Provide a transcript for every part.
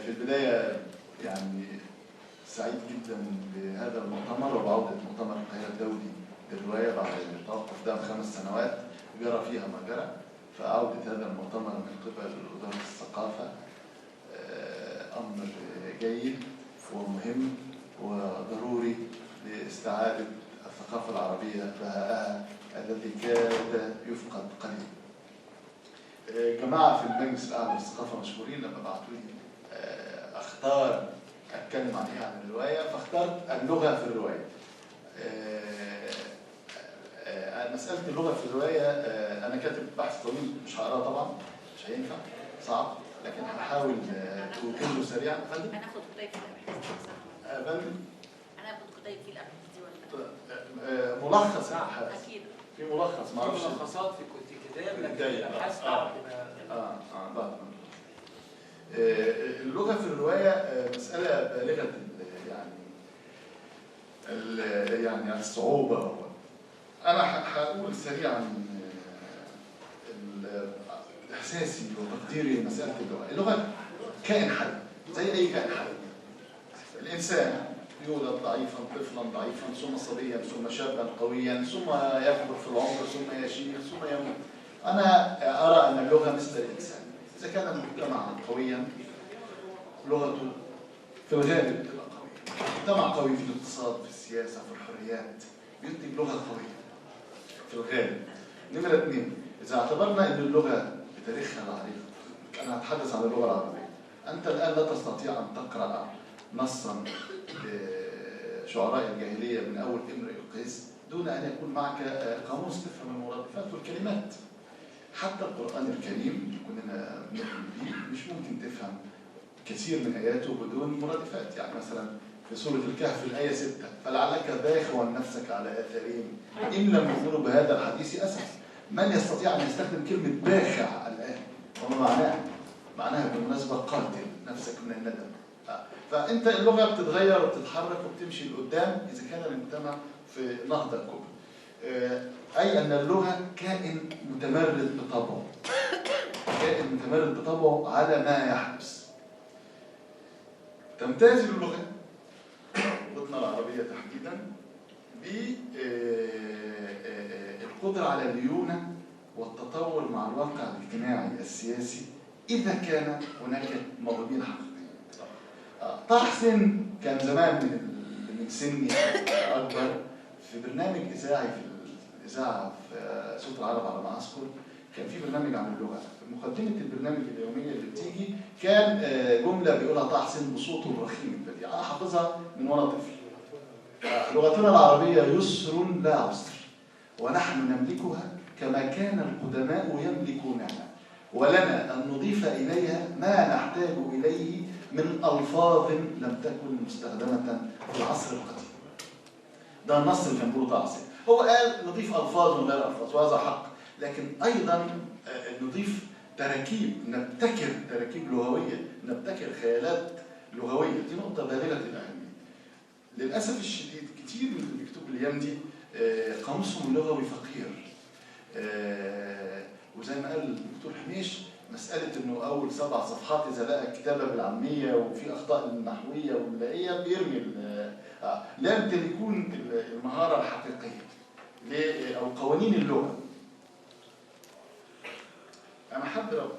في البداية يعني سعيد جدا بهذا المؤتمر وبعودة مؤتمر القاهرة الدولي للرواية بعد التوقف ده ب5 سنوات جرى فيها ما جرى، فعودة هذا المؤتمر من قبل وزارة الثقافة أمر جيد ومهم وضروري لاستعادة الثقافة العربية بهاءها الذي كاد يفقد قليلا. جماعة في المجلس الأعلى للثقافة مشهورين لما بعتوا لي أختار أتكلم عن إيه عن الرواية، فاخترت اللغة في الرواية. مسألة اللغة في الرواية أنا كاتب بحث طويل مش هقراه طبعا، مش هينفع، صعب، لكن هحاول توكله سريعا. هناخد كتيب في الأبحاث. هناخد كتيب في الأبحاث ولا ملخص الأبحاث؟ أكيد في ملخص، ما اعرفش ملخصات في كتاب، لكن الأبحاث صعب. اللغة في الرواية مسألة بالغة يعني الصعوبة. أنا هقول سريعا إحساسي وتقديري لمسألة اللغة. اللغة كائن حي زي أي كائن حي. الإنسان يولد ضعيفا، طفلا ضعيفا، ثم صبيا، ثم شابا قويا، ثم يكبر في العمر، ثم يشيخ، ثم يموت. أنا أرى أن اللغة مثل الإنسان. إذا كان المجتمع قويا لغته في الغالب تبقى قوية. مجتمع قوي في الاقتصاد، في السياسة، في الحريات، بينتج لغة قوية في الغالب. نمرة 2، إذا اعتبرنا أن اللغة بتاريخها العريق، أنا أتحدث عن اللغة العربية. أنت الآن لا تستطيع أن تقرأ نصا شعراء الجاهلية من أول امرئ القيس دون أن يكون معك قاموس تفهم المرادفات والكلمات. حتى القرآن الكريم كلنا نؤمن به مش ممكن تفهم كثير من آياته بدون مرادفات. يعني مثلا في سورة الكهف الآية 6 فلعلك باخع نفسك على آثارهم إن لم يؤمنوا بهذا الحديث أسف. من يستطيع أن يستخدم كلمة باخع الآن؟ وما معناها بالمناسبة قاتل نفسك من الندم. فأنت اللغة بتتغير وبتتحرك وبتمشي لقدام إذا كان المجتمع في نهضة كبرى. أي أن اللغة كائن متمرد بطبعه، كائن متمرد بطبعه على ما يحدث. تمتاز اللغة لغتنا العربية تحديدا بالقدرة على الليونة والتطور مع الواقع الاجتماعي السياسي إذا كان هناك موهوبين حقيقيين. طه حسين كان زمان من سني أكبر في برنامج إذاعي في الإذاعة في صوت العرب على ما أذكر، كان في برنامج عن اللغة. في مقدمة البرنامج اليومية اللي بتيجي كان جملة بيقولها طه حسين بصوته الرخيم البديع، أنا حافظها من وأنا طفل. لغتنا العربية يسر لا عسر ونحن نملكها كما كان القدماء يملكونها، ولنا أن نضيف إليها ما نحتاج إليه من ألفاظ لم تكن مستخدمة في العصر القديم. ده النص اللي كان بيقوله طه حسين. هو قال نضيف ألفاظ من غير ألفاظ وهذا حق، لكن أيضا نضيف تراكيب، نبتكر تراكيب لغوية، نبتكر خيالات لغوية. دي نقطة بالغة الأهمية. للأسف الشديد كتير من اللي بيكتبوا الأيام دي قاموسهم اللغوي فقير. وزي ما قال الدكتور حميش مسألة إنه أول 7 صفحات إذا لقى الكتابة بالعامية وفي أخطاء النحوية والملائية بيرمي لا يمتلكون المهارة الحقيقية أو قوانين اللغة. أنا هضرب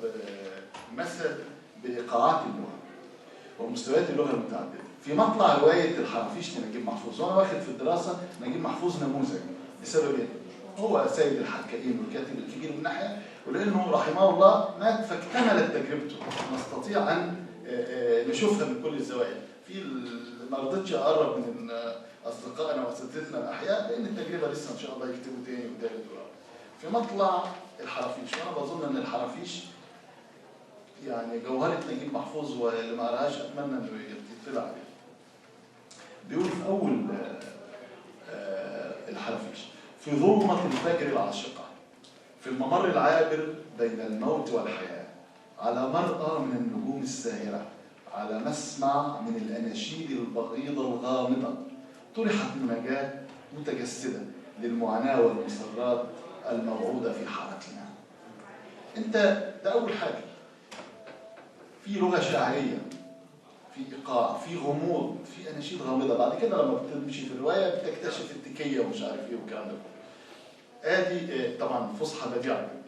مثل بإيقاعات اللغة ومستويات اللغة المتعددة. في مطلع رواية الحرافيش لنجيب محفوظ، وأنا واخد في الدراسة نجيب محفوظ نموذج لسبب إيه؟ هو سيد الحكائين والكاتب الكبير من ناحية، ولأنه رحمه الله مات فاكتملت تجربته، نستطيع أن نشوفها من كل الزوايا. ما رضيتش أقرب من أصدقائنا وأساتذتنا الأحياء لأن التجربة لسه إن شاء الله يكتبوا تاني وتالت ورابع. في مطلع الحرافيش، وأنا بظن أن الحرافيش يعني جوهرة نجيب محفوظ، واللي ما قراهاش أتمنى إنه يطلع عليه. بيقول في أول الحرافيش: في ظلمة الفجر العاشقة، في الممر العابر بين الموت والحياة، على مرأى من النجوم الساهرة، على مسمع من الأناشيد البغيضة الغامضة، طرحت مناجاة متجسدة للمعاناة والمسرات الموعودة في حارتنا. أنت ده أول حاجة. في لغة شعرية، في إيقاع، في غموض، في أناشيد غامضة. بعد كده لما بتمشي في الرواية بتكتشف التكية ومش عارف إيه والكلام ده. آدي طبعا فصحى بديعة جدا.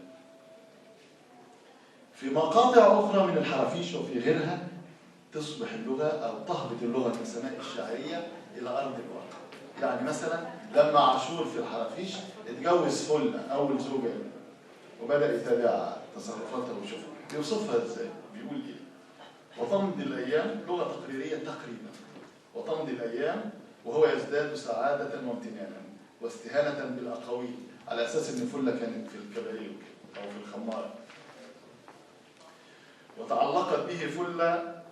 في مقاطع أخرى من الحرافيش وفي غيرها تصبح اللغة أو تهبط اللغة من السماء الشعرية إلى أرض الواقع. يعني مثلا لما عاشور في الحرافيش اتجوز فلة أول زوجة وبدأ يتابع تصرفاتها ويشوفها، بيوصفها إزاي؟ بيقول إيه؟ وتمضي الأيام، لغة تقريرية تقريبا، وتمضي الأيام وهو يزداد سعادة وامتنانا واستهانة بالأقاويل، على أساس إن فلة كانت في الكباريه أو في الخمارة. وتعلقت به فلة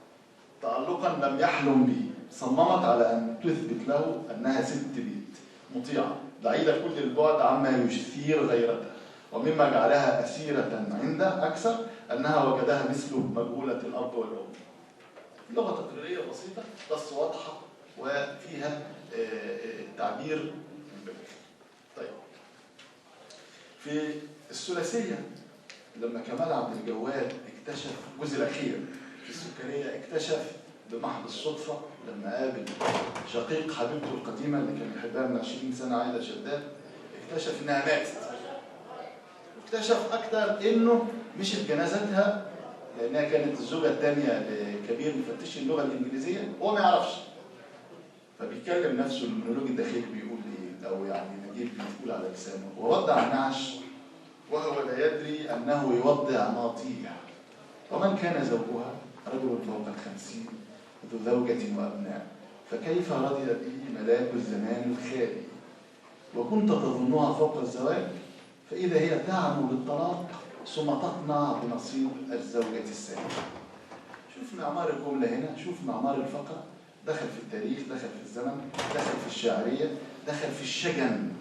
تعلقا لم يحلم به، صممت على أن تثبت له أنها ست بيت مطيعة بعيدة كل البعد عما يثير غيرتها، ومما جعلها أسيرة عنده أكثر أنها وجدها مثل مجهولة الأب والأم. لغة تقريرية بسيطة بس واضحة وفيها تعبير. طيب، في الثلاثية لما كمال عبد الجواد اكتشف الجزء الأخير في السكرية، اكتشف بمحض الصدفة لما قابل شقيق حبيبته القديمة اللي كان يحبها من 20 سنة عايدة شداد، اكتشف إنها ماتت. واكتشف أكتر إنه مشت جنازتها لأنها كانت الزوجة الثانية لكبير مفتش اللغة الإنجليزية، هو ما يعرفش. فبيكلم نفسه المونولوج الداخلي بيقول إيه، أو يعني نجيب بيقول على لسانه: وودع النعش وهو لا يدري أنه يودع ماضيه، ومن كان زوجها رجل فوق 50 ذو زوجة وأبناء، فكيف رضي به ملاك الزمان الخالي، وكنت تظنها فوق الزواج، فإذا هي تعمل بالطلاق ثم تقنع بنصيب الزوجة الثانية. شوف معمار الجملة هنا، شوف معمار الفقرة، دخل في التاريخ، دخل في الزمن، دخل في الشعرية، دخل في الشجن.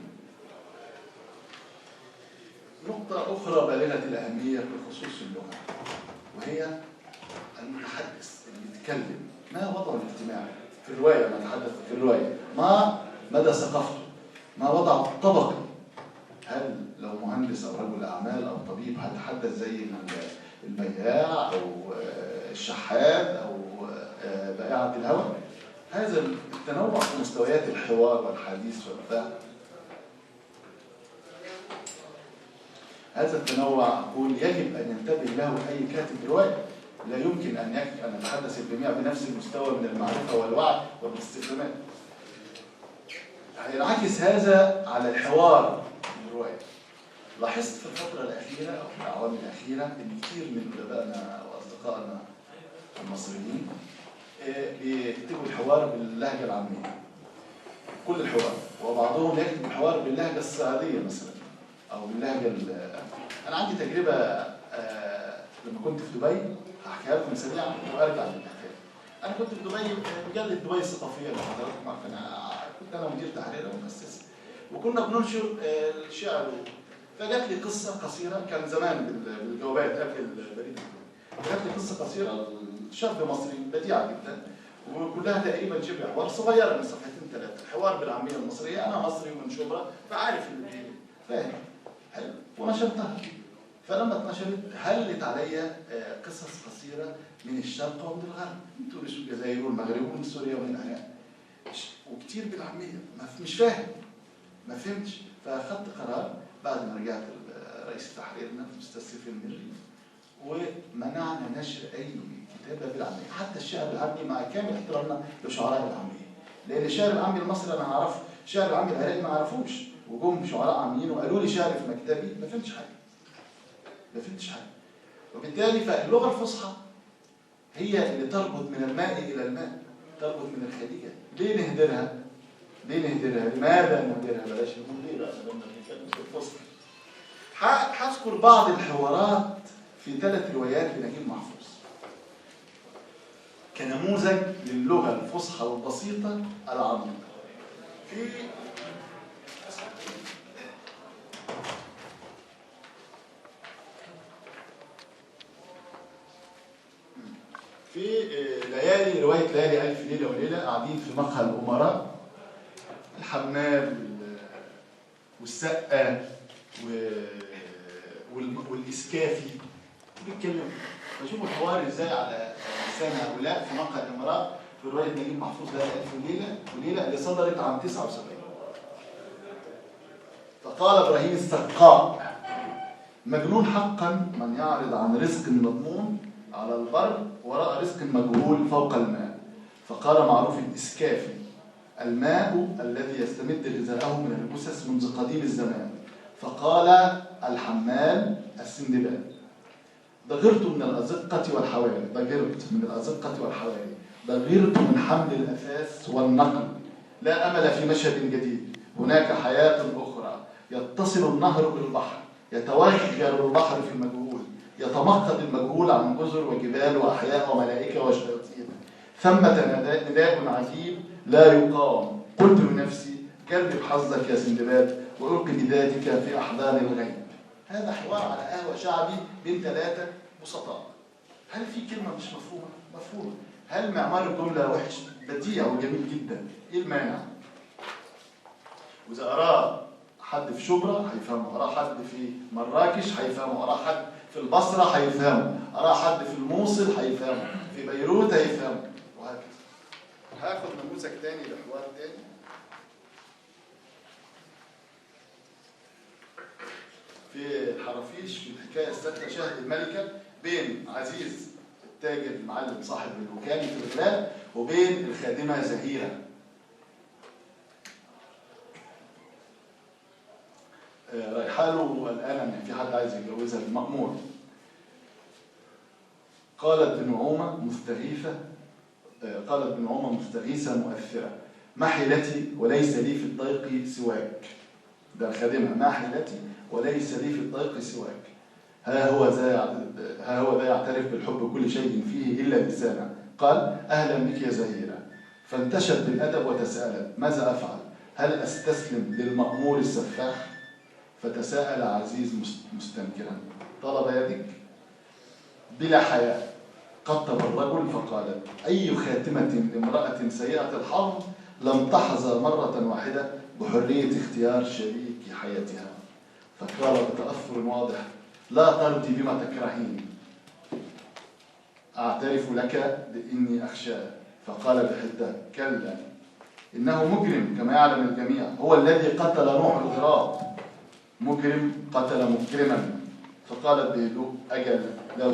نقطة أخرى بالغة الأهمية بخصوص اللغة، وهي المتحدث اللي بيتكلم ما وضعه الاجتماعي في الرواية. ما تحدث في الرواية ما مدى ثقافته، ما وضعه الطبقي. هل لو مهندس أو رجل أعمال أو طبيب هيتحدث زي البياع أو الشحات أو بائعة الهواء؟ هذا التنوع في مستويات الحوار والحديث والبتاع، هذا التنوع أقول يجب أن ينتبه له أي كاتب رواية. لا يمكن أن يتحدث الجميع بنفس المستوى من المعرفة والوعي والاستخدامات. هينعكس هذا على الحوار في الرواية. لاحظت في الفترة الأخيرة أو في الأعوام الأخيرة إن كثير من أدبائنا وأصدقائنا المصريين بيكتبوا الحوار باللهجة العامية، كل الحوار، وبعضهم يكتب الحوار باللهجة الصعيدية مثلا أو باللهجة أنا عندي تجربة لما كنت في دبي، هحكيها لكم سريعا وأرجع للحكاية. أنا كنت في دبي، مجلة دبي الثقافية اللي حضراتكم عارفينها، كنت أنا مدير تحرير ومؤسس، وكنا بننشر الشعر. فجات لي قصة قصيرة، كان زمان بالجوابات قبل البريد، جات لي قصة قصيرة شاب مصري بديعة جدا وكلها تقريبا شبه حوار صغيرة من صفحتين ثلاثة، حوار بالعامية المصرية. أنا مصري ومن شبرا فعارف اللي فاهم، حلو، ونشرتها. فلما اتنشرت هلت عليا قصص قصيرة من الشرق ومن الغرب، من تونس والجزائر والمغرب ومن سوريا ومن العراق، وكتير بالعامية. مش فاهم، ما فهمتش. فأخذت قرار بعد ما رجعت رئيس تحريرنا الأستاذ سيف المري، ومنعنا نشر أي كتابة بالعامية، حتى الشعر العامي، مع كامل احترامنا لشعراء العامية. لأن الشعر العامي المصري أنا أعرفه، الشعر العامي العراقي ما أعرفوش، وجم شعراء عاميين وقالوا لي شعر في مكتبي، ما فهمتش حاجة. وبالتالي فاللغة الفصحى هي اللي تربط من الماء إلى الماء، تربط من الخليجة. ليه نهدرها؟ لماذا نهدرها؟ بلاش نقول ليه بقى، لما بنتكلم في الفصل. هذكر بعض الحوارات في 3 روايات لنجيب محفوظ كنموذج للغة الفصحى والبسيطة العميقة. في ليالي، رواية ليالي ألف ليلة وليلة، قاعدين في مقهى الأمراء، الحمام والسقة والإسكافي بيتكلموا. فشوفوا الحوار ازاي على لسان هؤلاء في مقهى الامراء في روايه نجيب محفوظ ليله الف وليله اللي صدرت عام 79. فقال ابراهيم السقاء: مجنون حقا من يعرض عن رزق مضمون على البر وراء رزق مجهول فوق الماء. فقال معروف الإسكافي: الماء الذي يستمد غذاءه من الجثث منذ قديم الزمان. فقال الحمال السندباد: ضغرت من الأزقة والحواري ضغرت من حمل الأثاث والنقل، لا أمل في مشهد جديد، هناك حياة أخرى، يتصل النهر بالبحر، يتوغل البحر في المجهول، يتمخض المجهول عن جزر وجبال وأحياء وملائكة وشياطين، ثمة نداء عجيب لا يقام، قلت لنفسي: جرب حظك يا سندباد وألقي بذاتك في أحضان الغيب. هذا حوار على قهوة شعبي بين 3 بسطاء. هل في كلمة مش مفهومة؟ مفهومة. هل معمار الجملة وحش؟ بديع وجميل جدا. إيه المانع؟ وإذا أراد حد في شبرا هيفهمه، أراه حد في مراكش هيفهمه، أراه حد في البصرة هيفهمه، أراه حد في الموصل هيفهمه، في بيروت هيفهمه، وهكذا. هاخد نموذج تاني لحوار تاني. في الحرافيش في الحكاية السادسة شهد الملكة بين عزيز التاجر المعلم صاحب الوكالة في الغلال وبين الخادمة زهيرة. رايحاله الآن إن في حد عايز يتجوزها المأمور. قالت بن عومة مستغيثة مؤثرة: ما حيلتي وليس لي في الضيق سواك. ده الخادمة: ما حيلتي وليس لي في الضيق سواك. ها هو ذا يعترف بالحب كل شيء فيه إلا لسانه. قال: أهلا بك يا زهيرة. فانتشت بالأدب وتساءلت: ماذا أفعل؟ هل أستسلم للمأمور السفاح؟ فتساءل عزيز مستنكرا: طلب يدك؟ بلا حياء قطب الرجل فقالت: أي خاتمة لامرأة سيئة الحظ لم تحظى مرة واحدة بحرية اختيار شريك حياتها. فقال بتأثر واضح: لا ترضي بما تكرهين، أعترف لك بإني أخشاه. فقال بحدة: كلا، إنه مجرم كما يعلم الجميع، هو الذي قتل نوح الغراب، مجرم قتل مجرما. فقالت بهدوء: أجل، لو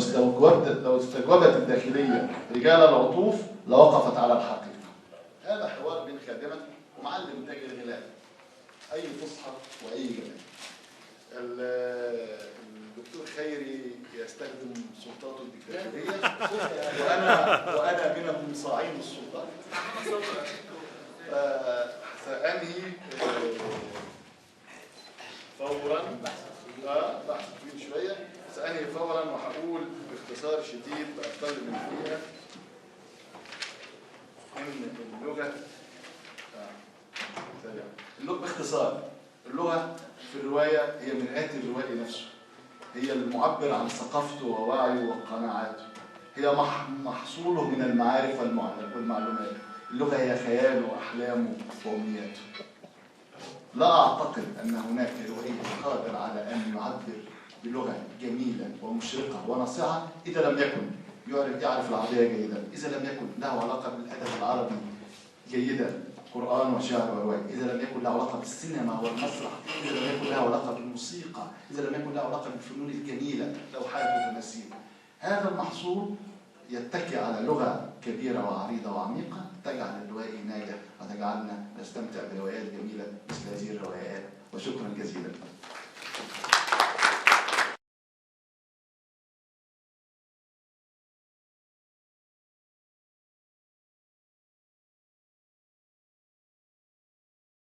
استجوبت الداخلية رجال العطوف لوقفت على الحقيقة. هذا حوار بين خادمة ومعلم تاجر غلال. أي فصحى وأي جمال. الدكتور خيري يستخدم سلطاته الدكتاتورية وأنا من المنصاعين السلطات. سأنهي فورا بحث طويل شوية. سأنهي فورا وهقول باختصار شديد بأقل من دقيقة إن اللغة باختصار، اللغة في الرواية هي مرآة الروائي نفسه، هي المعبر عن ثقافته ووعيه وقناعاته، هي محصوله من المعارف والمعلومات. اللغة هي خياله وأحلامه وأمنياته. لا أعتقد أن هناك روائي قادر على أن يعبر بلغة جميلة ومشرقة وناصعة إذا لم يكن يعرف العربية جيدا، إذا لم يكن له علاقة بالأدب العربي جيدا، قرآن وشعر ورواية، إذا لم يكن له علاقة بالسينما والمسرح، إذا لم يكن له علاقة بالموسيقى، إذا لم يكن له علاقة بالفنون الجميلة، لوحات وتماثيل. هذا المحصول يتكئ على لغة كبيرة وعريضة وعميقة تجعل الروائي ناجح وتجعلنا نستمتع بروايات جميلة مثل هذه الروايات. وشكرا جزيلا.